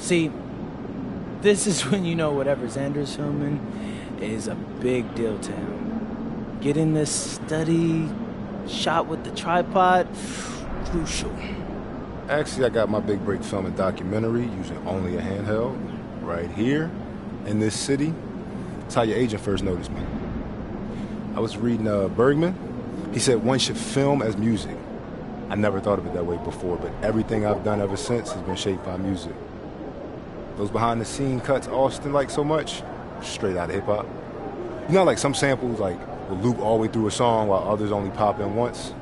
See, this is when you know whatever Xander's filming is a big deal to him. Getting this steady shot with the tripod, crucial. Actually, I got my big break filming documentary using only a handheld right here in this city. That's how your agent first noticed me. I was reading Bergman. He said one should film as music. I never thought of it that way before, but everything I've done ever since has been shaped by music. Those behind-the-scene cuts Austin likes so much, straight out of hip-hop. You know, like some samples like will loop all the way through a song while others only pop in once?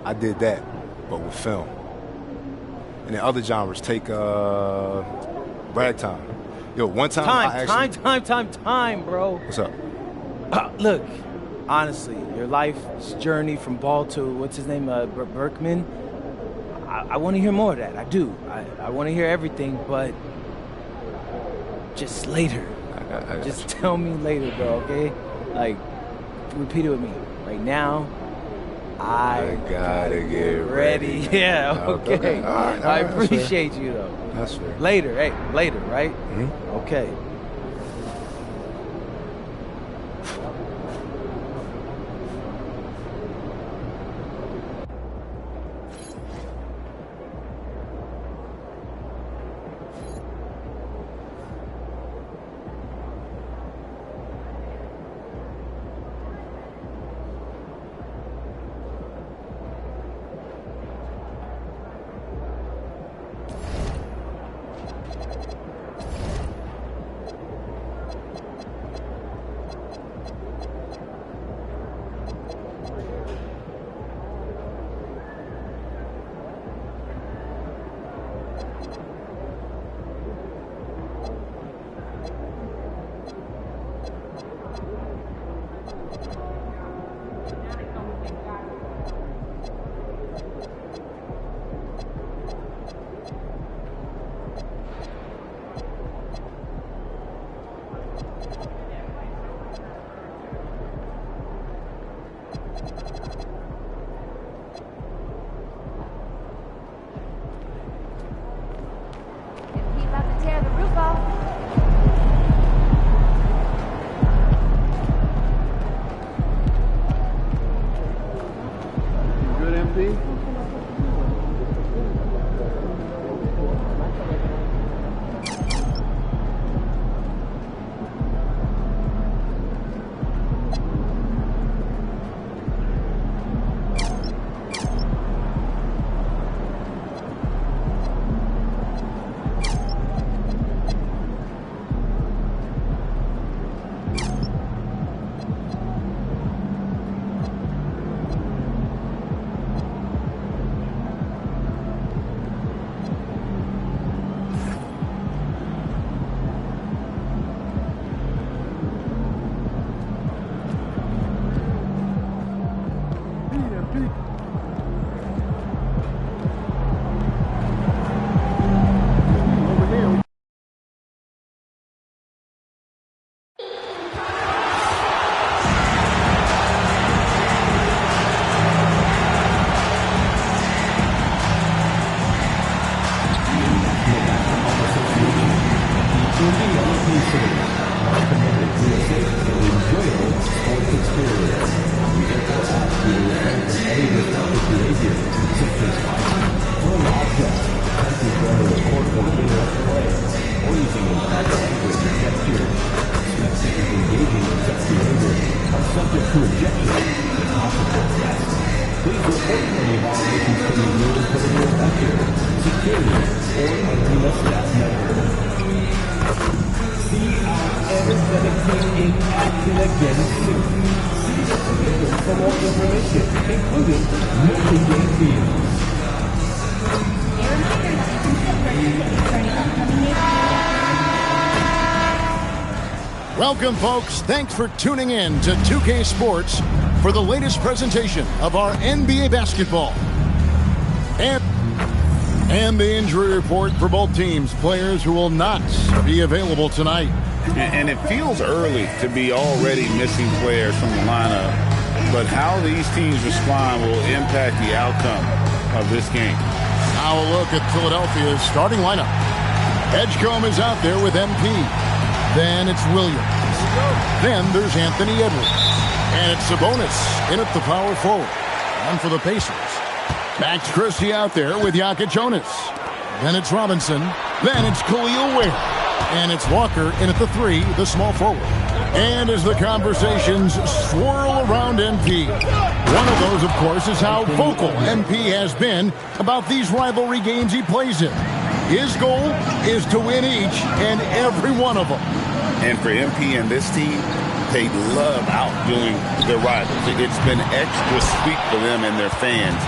I did that, but with film. And in other genres, take ragtime. Yo, one time Time, bro. What's up? Look, honestly, your life's journey from Ball to, what's his name, Berkman, I want to hear more of that. I do. I want to hear everything, but just later. Just tell me later, bro, okay? Like, repeat it with me. Right now, I gotta get ready. Yeah, okay. All right, I appreciate you, though. That's fair. Later, later, right? Mm-hmm. Okay. Welcome, folks. Thanks for tuning in to 2K Sports for the latest presentation of our NBA basketball. And the injury report for both teams, players who will not be available tonight. And it feels early to be already missing players from the lineup, but how these teams respond will impact the outcome of this game. Now a look at Philadelphia's starting lineup. Edgecombe is out there with MP. Then it's Williams. Then there's Anthony Edwards. And it's Sabonis in at the power forward. And for the Pacers, Max Christie out there with Jokic Jonas. Then it's Robinson. Then it's Khalil Ware. And it's Walker in at the 3, the small forward. And as the conversations swirl around MP, one of those, of course, is how vocal MP has been about these rivalry games he plays in. His goal is to win each and every one of them. And for MP and this team, they love outdoing their rivals. It's been extra sweet for them and their fans.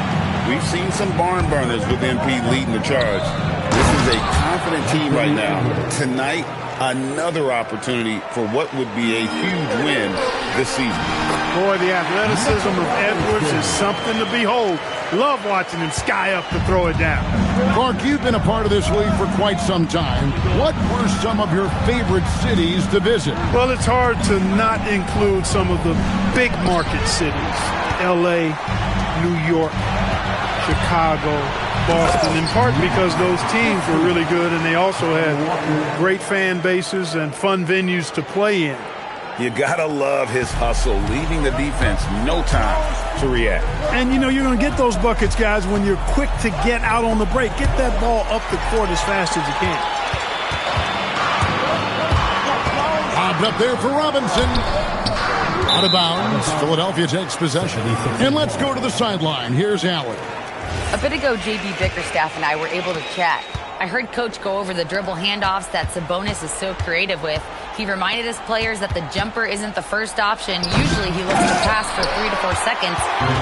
We've seen some barn burners with MP leading the charge. This is a confident team right now. Tonight, another opportunity for what would be a huge win this season. Boy, the athleticism of Edwards is something to behold. Love watching him sky up to throw it down. Clark, you've been a part of this league for quite some time. What were some of your favorite cities to visit? Well, it's hard to not include some of the big market cities. L.A., New York, Chicago, Boston, in part because those teams were really good and they also had great fan bases and fun venues to play in. You gotta love his hustle, leaving the defense no time to react. And you know you're going to get those buckets, guys, when you're quick to get out on the break. Get that ball up the court as fast as you can. Bobbed up there for Robinson. Out of bounds. Philadelphia takes possession. And let's go to the sideline. Here's Allen. A bit ago, J.B. Bickerstaff and I were able to chat. I heard Coach go over the dribble handoffs that Sabonis is so creative with. He reminded his players that the jumper isn't the first option. Usually he looks to pass for 3 to 4 seconds,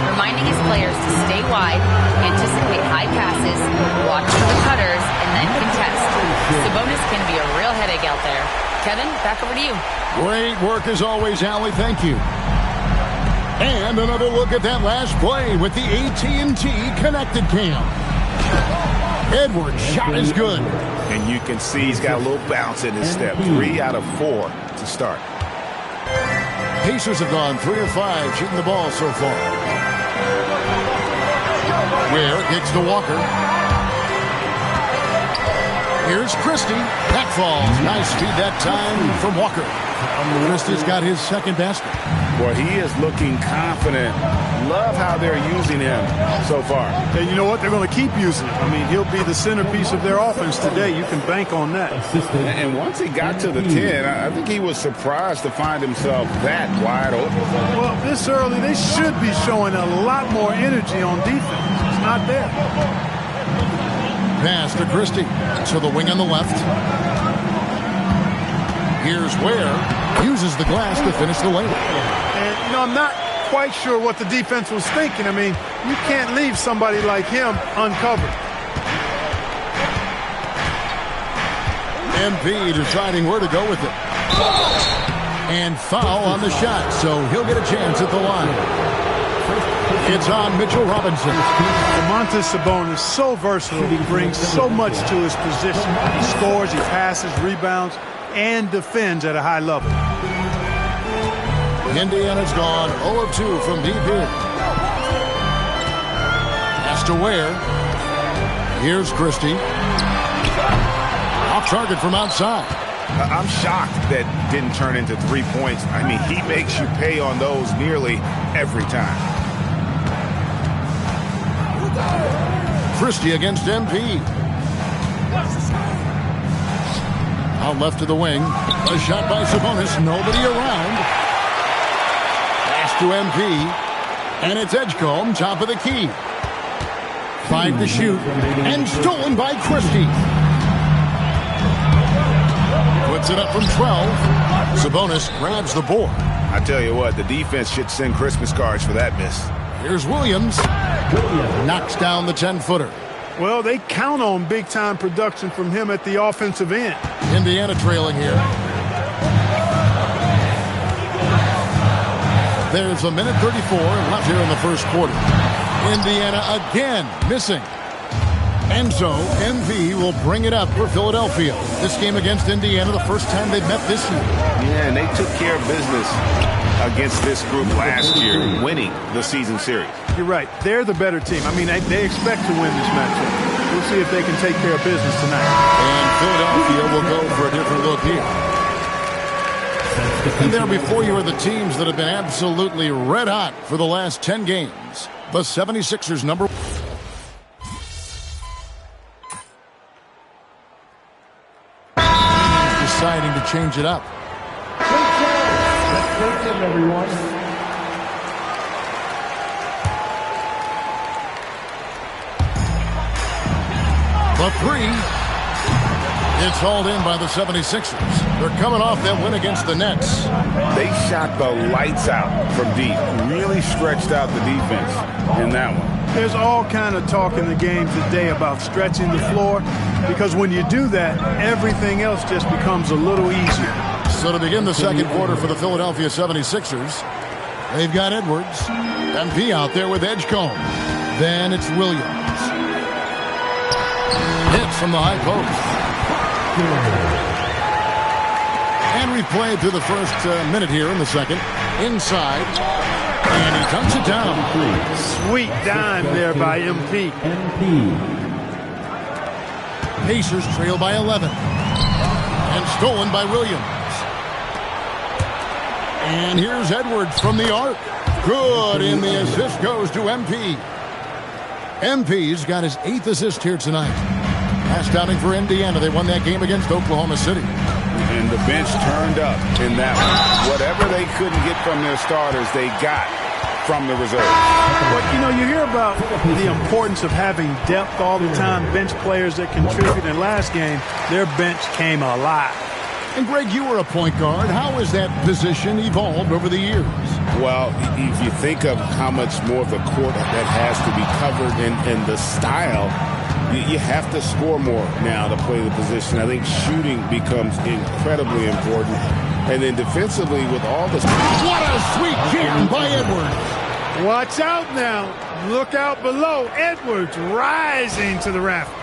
reminding his players to stay wide, anticipate high passes, watch for the cutters, and then contest. Sabonis can be a real headache out there. Kevin, back over to you. Great work as always, Allie. Thank you. And another look at that last play with the AT&T Connected Cam. Edwards' shot is good. And you can see he's got a little bounce in his step. 3 out of 4 to start. Pacers have gone 3 of 5 shooting the ball so far. Ware kicks to Walker. Here's Christie. That falls. Nice feed that time from Walker. Christie's got his second basket. Boy, he is looking confident. Love how they're using him so far. And you know what? They're going to keep using him. I mean, he'll be the centerpiece of their offense today. You can bank on that. And once he got to the 10, I think he was surprised to find himself that wide open. Well, this early, they should be showing a lot more energy on defense. It's not there. Pass to Christie. To the wing on the left. Here's Ware. Uses the glass to finish the layup. And, you know, I'm not quite sure what the defense was thinking. I mean, you can't leave somebody like him uncovered. MP deciding where to go with it. And foul on the shot, so he'll get a chance at the line. It's on Mitchell Robinson. Domantas Sabonis, so versatile. He brings so much to his position. He scores, he passes, rebounds, and defends at a high level. Indiana's gone 0 of 2 from deep here. Pass to Ware. Here's Christie. Off target from outside. I'm shocked that didn't turn into 3 points. I mean, he makes you pay on those nearly every time. Christie against MP. Out left to the wing. A shot by Sabonis. Nobody around. Pass to MP. And it's Edgecombe, top of the key. 5 to shoot. And stolen by Christie. Puts it up from 12. Sabonis grabs the board. I tell you what, the defense should send Christmas cards for that miss. Here's Williams. Knocks down the 10-footer. Well, they count on big-time production from him at the offensive end. Indiana trailing here. There's a minute 34 left here in the first quarter. Indiana again missing. And so MP will bring it up for Philadelphia. This game against Indiana, the first time they've met this year. Yeah, and they took care of business against this group last year, winning the season series. You're right. They're the better team. I mean, they expect to win this matchup. We'll see if they can take care of business tonight. And Philadelphia will go for a different look here. And there before you are the teams that have been absolutely red hot for the last 10 games. The 76ers number. Deciding to change it up. Everyone. The three. It's hauled in by the 76ers. They're coming off that win against the Nets. They shot the lights out from deep. Really stretched out the defense in that one. There's all kind of talk in the game today about stretching the floor, because when you do that, everything else just becomes a little easier. So to begin the second quarter for the Philadelphia 76ers, they've got Edwards. MP out there with Edgecombe. Then it's Williams. Hits from the high post. And we've played through the first minute here in the second. Inside. And he dunks it down. Sweet dime there by MP. Pacers trail by 11. And stolen by Williams. And here's Edwards from the arc. Good, and the assist goes to MP. MP's got his 8th assist here tonight. Last outing for Indiana. They won that game against Oklahoma City. And the bench turned up in that one. Whatever they couldn't get from their starters, they got from the reserves. But, you know, you hear about the importance of having depth all the time, bench players that contribute. In last game, their bench came alive. And, Greg, you were a point guard. How has that position evolved over the years? Well, if you think of how much more of the court that has to be covered and the style, you have to score more now to play the position. I think shooting becomes incredibly important. And then defensively with all the... What a sweet jam by Edwards. Watch out now. Look out below. Edwards rising to the rafters.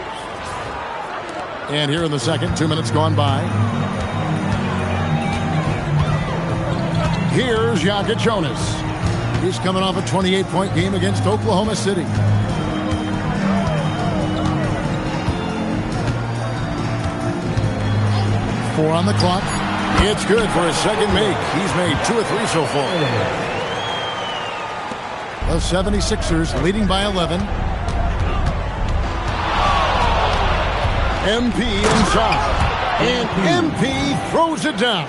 And here in the second, 2 minutes gone by. Here's Jokic Jonas. He's coming off a 28-point game against Oklahoma City. Four on the clock. It's good for his second make. He's made 2 or 3 so far. The 76ers leading by 11. MP inside. And MP throws it down.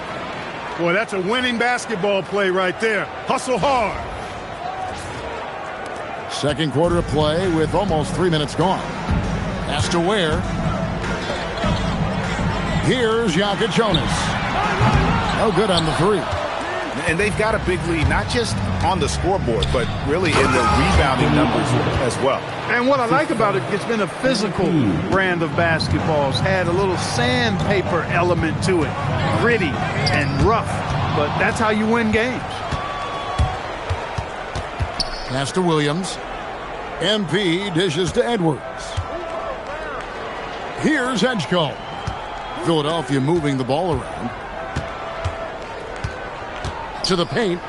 Boy, that's a winning basketball play right there. Hustle hard. Second quarter of play with almost 3 minutes gone. Has to wear. Here's Jokic Jonas. No good on the three. And they've got a big lead, not just on the scoreboard, but really in the rebounding numbers as well. And what I like about it, it's been a physical brand of basketball. It's had a little sandpaper element to it. Gritty and rough, but that's how you win games. Pass to Williams. MP dishes to Edwards. Here's Edgecombe. Philadelphia moving the ball around. To the paint.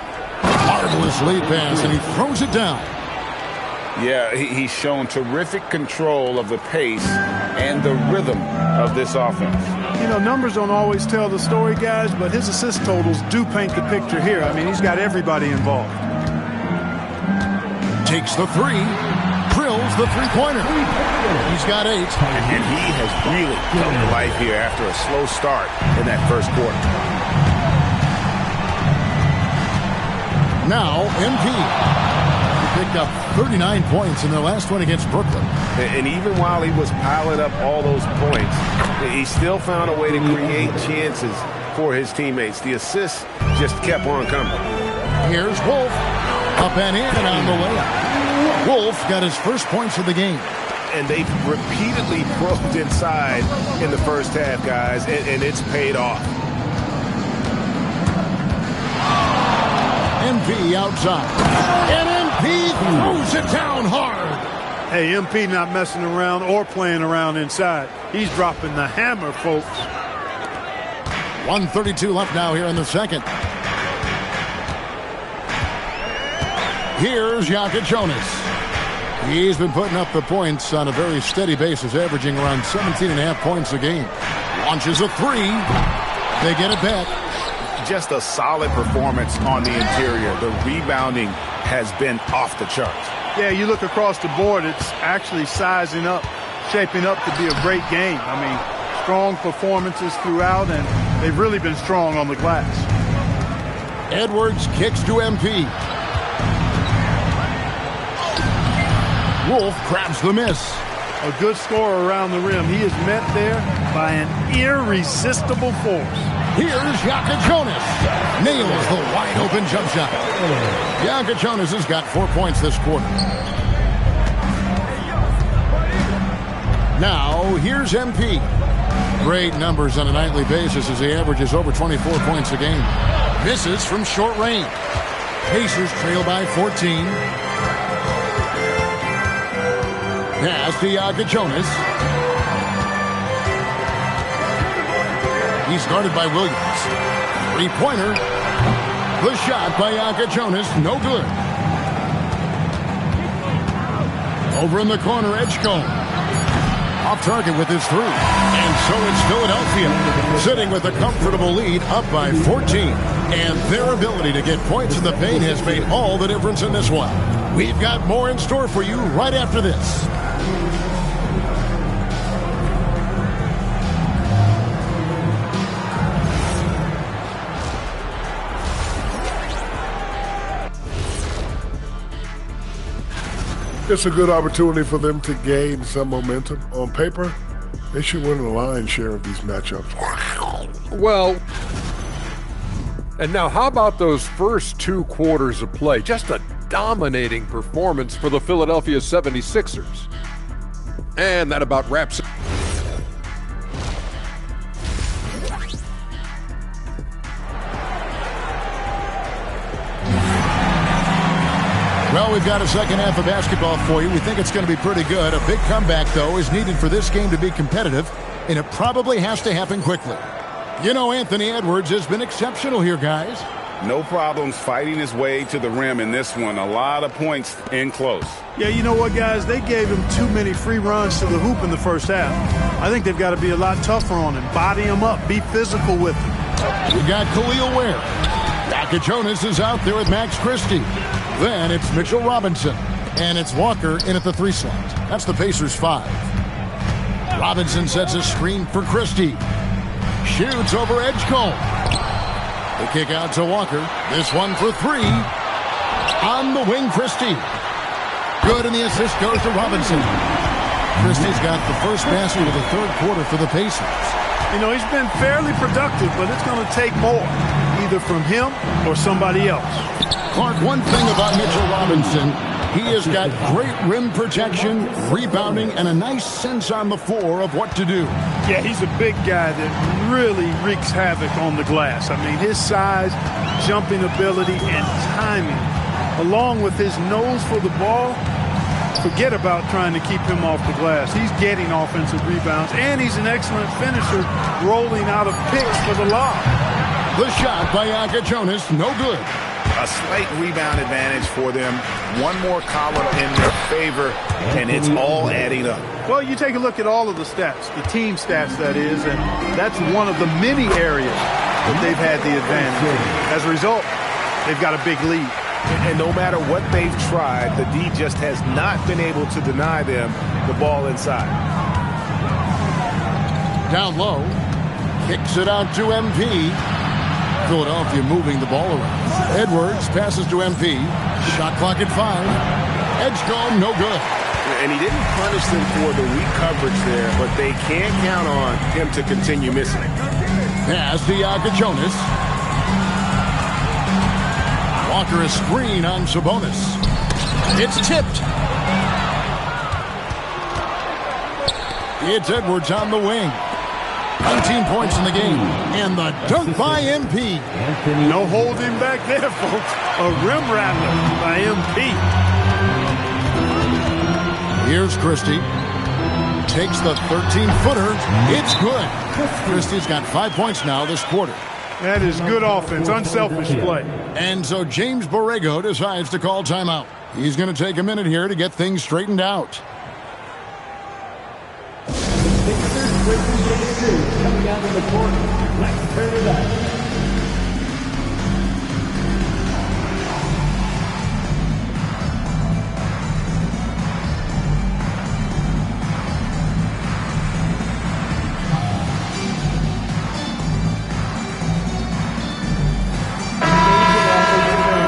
Marvelous lead pass, and he throws it down. Yeah, he's shown terrific control of the pace and the rhythm of this offense. You know, numbers don't always tell the story, guys, but his assist totals do paint the picture here. I mean, he's got everybody involved. Takes the three. Drills the three-pointer. He's got 8. And he has really come to life here after a slow start in that first quarter. Now, MP. He picked up 39 points in their last one against Brooklyn. And even while he was piling up all those points, he still found a way to create chances for his teammates. The assists just kept on coming. Here's Wolf. Up and in and on the layup. Wolf got his first points of the game. And they've repeatedly probed inside in the first half, guys, and it's paid off. MP outside. And MP throws it down hard. Hey, MP not messing around or playing around inside. He's dropping the hammer, folks. 1:32 left now here in the second. Here's Jokic Jonas. He's been putting up the points on a very steady basis, averaging around 17.5 points a game. Launches a three. They get it back. Just a solid performance on the interior. The rebounding has been off the charts. Yeah, you look across the board, it's actually sizing up, shaping up to be a great game. I mean, strong performances throughout, and they've really been strong on the glass. Edwards kicks to MP. Wolf grabs the miss. A good scorer around the rim. He is met there by an irresistible force. Here's Yaka Jonas. Nails the wide open jump shot. Yaka Jonas has got 4 points this quarter. Now, here's MP. Great numbers on a nightly basis as he averages over 24 points a game. Misses from short range. Pacers trail by 14. Pass to Yaka Jonas. He's guarded by Williams. Three-pointer. The shot by Yaka Jonas, no good. Over in the corner, Edgecombe. Off target with his three. And so it's Philadelphia sitting with a comfortable lead, up by 14. And their ability to get points in the paint has made all the difference in this one. We've got more in store for you right after this. It's a good opportunity for them to gain some momentum. On paper, they should win the lion's share of these matchups. Well, and now how about those first 2 quarters of play? Just a dominating performance for the Philadelphia 76ers. And that about wraps it. Well, we've got a second half of basketball for you. We think it's going to be pretty good. A big comeback, though, is needed for this game to be competitive, and it probably has to happen quickly. You know, Anthony Edwards has been exceptional here, guys. No problems fighting his way to the rim in this one. A lot of points in close. Yeah, you know what, guys? They gave him too many free runs to the hoop in the first half. I think they've got to be a lot tougher on him. Body him up. Be physical with him. We got Khalil Ware. Yaka Jonas is out there with Max Christie. Then it's Mitchell Robinson. And it's Walker in at the 3 slot. That's the Pacers 5. Robinson sets a screen for Christie. Shoots over Edgecombe. The kick out to Walker. This one for 3. On the wing, Christie. Good, and the assist goes to Robinson. Christie's got the first basket of the third quarter for the Pacers. You know, he's been fairly productive, but it's going to take more, either from him or somebody else. Clark, one thing about Mitchell Robinson, he has got great rim protection, rebounding, and a nice sense on the floor of what to do. Yeah, he's a big guy that really wreaks havoc on the glass. I mean, his size, jumping ability, and timing, along with his nose for the ball, forget about trying to keep him off the glass. He's getting offensive rebounds, and he's an excellent finisher, rolling out of picks for the lob. The shot by Yaka Jonas, no good. A slight rebound advantage for them. One more column in their favor, and it's all adding up. Well, you take a look at all of the stats, the team stats, that is, and that's one of the many areas that they've had the advantage. As a result, they've got a big lead. And no matter what they've tried, the D just has not been able to deny them the ball inside. Down low, kicks it out to MP. Philadelphia moving the ball around. Edwards passes to MP. Shot clock at 5. Edgecombe, no good. And he didn't punish them for the weak coverage there, but they can't count on him to continue missing. Pass to Yaka Jonas. Walker a screen on Sabonis. It's tipped. It's Edwards on the wing. 19 points in the game. And the dunk by MP. No holding back there, folks. A rim rattler by MP. Here's Christie. Takes the 13-footer. It's good. Christie's got 5 points now this quarter. That is good offense, unselfish play. And so James Borrego decides to call timeout. He's going to take a minute here to get things straightened out. Coming out of the court, let's turn it up.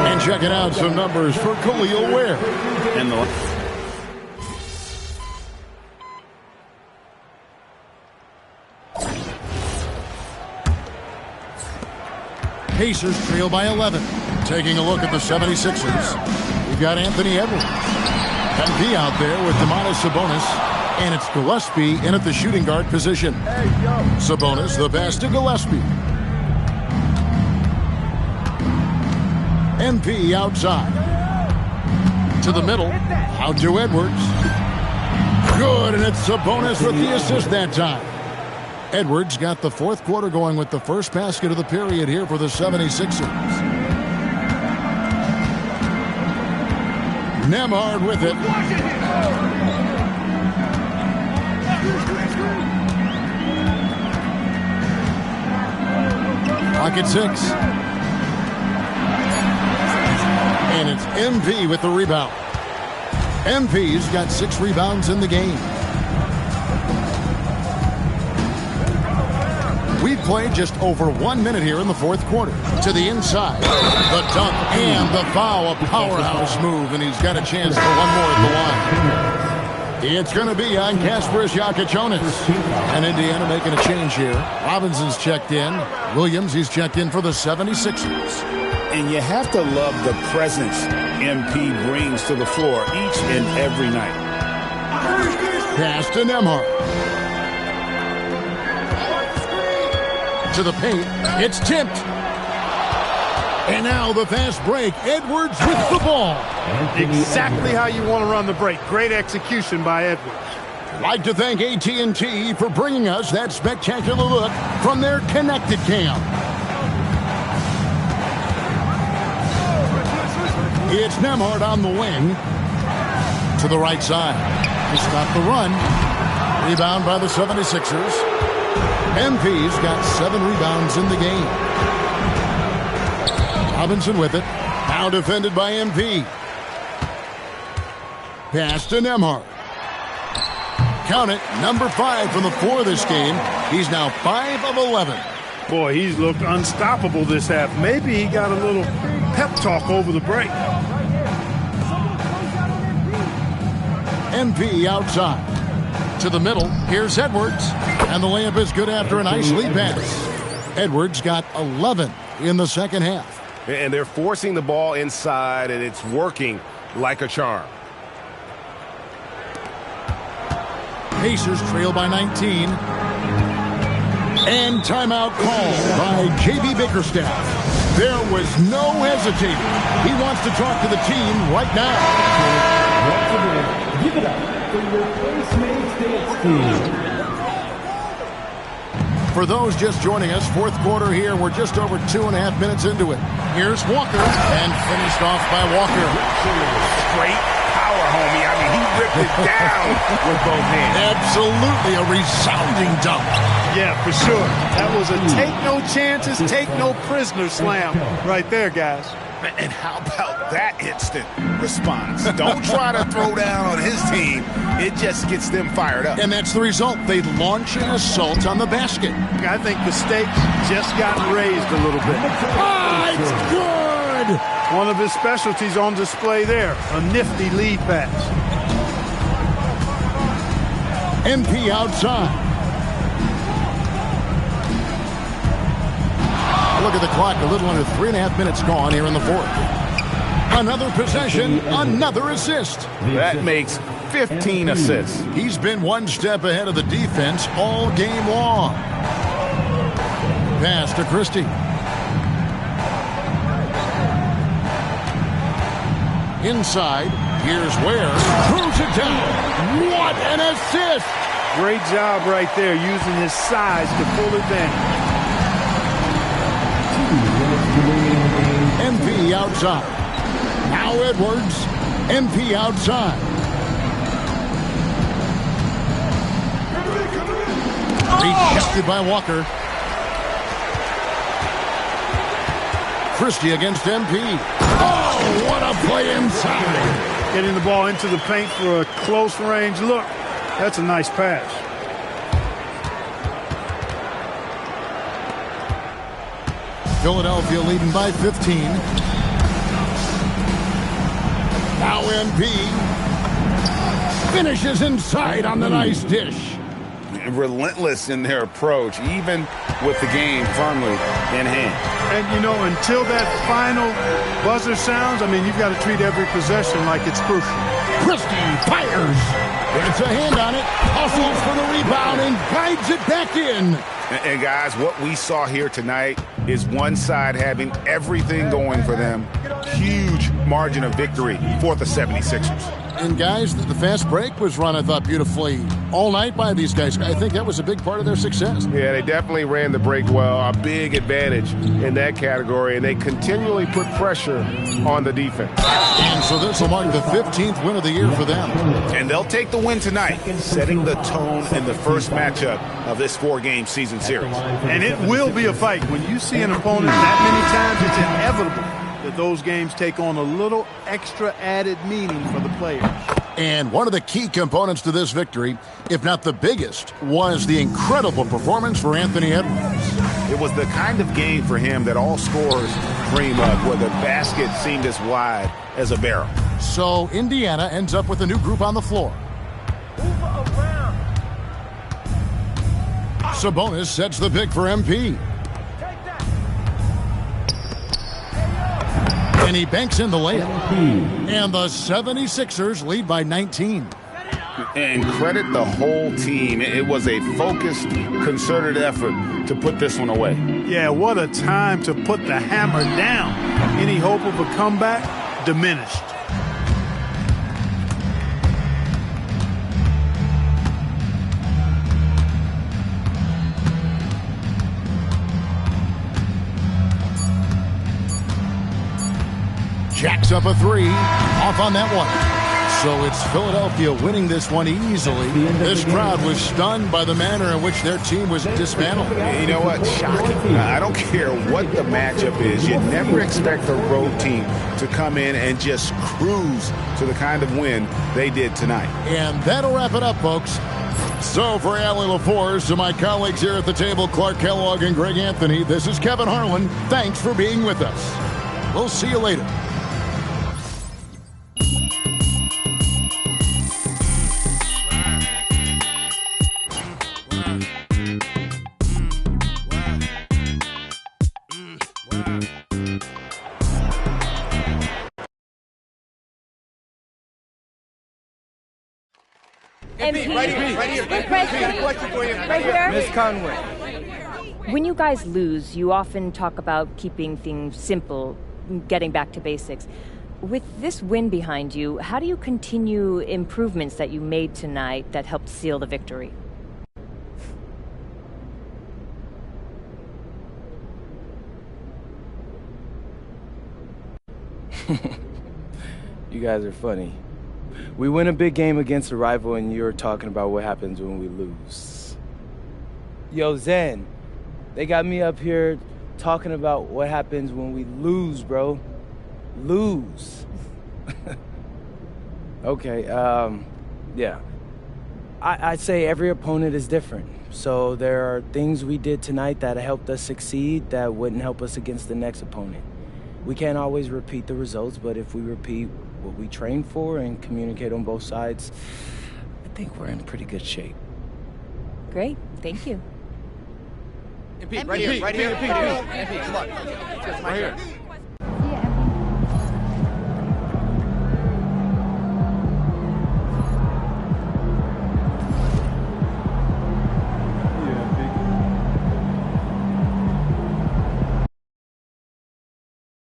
And checking out some numbers for Khalil Ware. And the Pacers trail by 11. Taking a look at the 76ers. We've got Anthony Edwards. MP out there with Domantas Sabonis. And it's Gillespie in at the shooting guard position. Sabonis, the pass to Gillespie. MP outside. To the middle. Out to Edwards. Good, and it's Sabonis with the assist that time. Edwards got the fourth quarter going with the first basket of the period here for the 76ers. Nembhard with it. Clock at 6. And it's MP with the rebound. MP's got 6 rebounds in the game. We've played just over 1 minute here in the fourth quarter. To the inside. The dunk and the foul. A powerhouse move, and he's got a chance for one more at the line. It's going to be on Kasparas Jakuponis. And Indiana making a change here. Robinson's checked in. Williams, he's checked in for the 76ers. And you have to love the presence MP brings to the floor each and every night. Pass to Nembhard. To the paint. It's tipped. And now the fast break. Edwards with the ball. Exactly how you want to run the break. Great execution by Edwards. Like to thank AT&T for bringing us that spectacular look from their Connected Cam. It's Nembhard on the wing. To the right side. To stop the run. Rebound by the 76ers. MP's got 7 rebounds in the game. Robinson with it. Now defended by MP. Pass to Nembhard. Count it, number 5 from the floor this game. He's now 5 of 11. Boy, he's looked unstoppable this half. Maybe he got a little pep talk over the break. MP outside. To the middle. Here's Edwards. And the layup is good after a nice lead pass. Edwards got 11 in the second half. And they're forcing the ball inside, and it's working like a charm. Pacers trail by 19. And timeout called by J.B. Bickerstaff. There was no hesitating. He wants to talk to the team right now. Give it up for your Postmates dance team. For those just joining us, fourth quarter here. We're just over 2.5 minutes into it. Here's Walker, and finished off by Walker. Straight power, homie. I mean, he ripped it down with both hands. Absolutely a resounding dunk. Yeah, for sure. That was a take no chances, take no prisoner slam right there, guys. And how about that instant response? Don't try to throw down on his team. It just gets them fired up. And that's the result. They launch an assault on the basket. I think the stakes just got raised a little bit. Ah, it's good! One of his specialties on display there. A nifty lead pass. MP outside. Look at the clock. A little under 3.5 minutes gone here in the fourth. Another possession, another assist. That makes 15 assists. He's been one step ahead of the defense all game long. Pass to Christie. Inside, here's Ware. Throws it down. What an assist! Great job right there, using his size to full advantage. MP outside. Now Edwards. MP outside. Rejected by Walker. Christie against MP. Oh, what a play inside. Getting the ball into the paint for a close range look. That's a nice pass. Philadelphia leading by 15. Now MP finishes inside on the nice dish. Relentless in their approach, even with the game firmly in hand. And, you know, until that final buzzer sounds, I mean, you've got to treat every possession like it's crucial. Christie fires. Gets a hand on it. Hustles for the rebound and guides it back in. And guys, what we saw here tonight is one side having everything going for them. Huge margin of victory for the 76ers. And guys, the fast break was run, I thought, beautifully all night by these guys. I think that was a big part of their success. Yeah, they definitely ran the break well. A big advantage in that category, and they continually put pressure on the defense. And so this will mark the 15th win of the year for them. And they'll take the win tonight, setting the tone in the first matchup of this 4-game season series. And it will be a fight. When you see an opponent that many times, it's inevitable that those games take on a little extra added meaning for the players. And one of the key components to this victory, if not the biggest, was the incredible performance for Anthony Edwards. It was the kind of game for him that all scorers dream of, where the basket seemed as wide as a barrel. So Indiana ends up with a new group on the floor. Sabonis sets the pick for MP. And he banks in the layup. And the 76ers lead by 19. And credit the whole team. It was a focused, concerted effort to put this one away. Yeah, what a time to put the hammer down. Any hope of a comeback diminished. Jacks up a three, off on that one. So it's Philadelphia winning this one easily. This crowd was stunned by the manner in which their team was dismantled. You know what? Shocking. I don't care what the matchup is. You never expect a road team to come in and just cruise to the kind of win they did tonight. And that'll wrap it up, folks. So for Allie LaForce, to my colleagues here at the table, Clark Kellogg and Greg Anthony, this is Kevin Harlan. Thanks for being with us. We'll see you later. MP, right here. Question for you. Right here. Miss Conway. When you guys lose, you often talk about keeping things simple, getting back to basics. With this win behind you, how do you continue improvements that you made tonight that helped seal the victory? You guys are funny. We win a big game against a rival and you're talking about what happens when we lose. Yo, Zen, they got me up here talking about what happens when we lose, bro. Lose. Okay, yeah. I'd say every opponent is different. So there are things we did tonight that helped us succeed that wouldn't help us against the next opponent. We can't always repeat the results, but if we repeat what we train for and communicate on both sides, I think we're in pretty good shape. Great, thank you. MP, right here. MP, come on. Right here.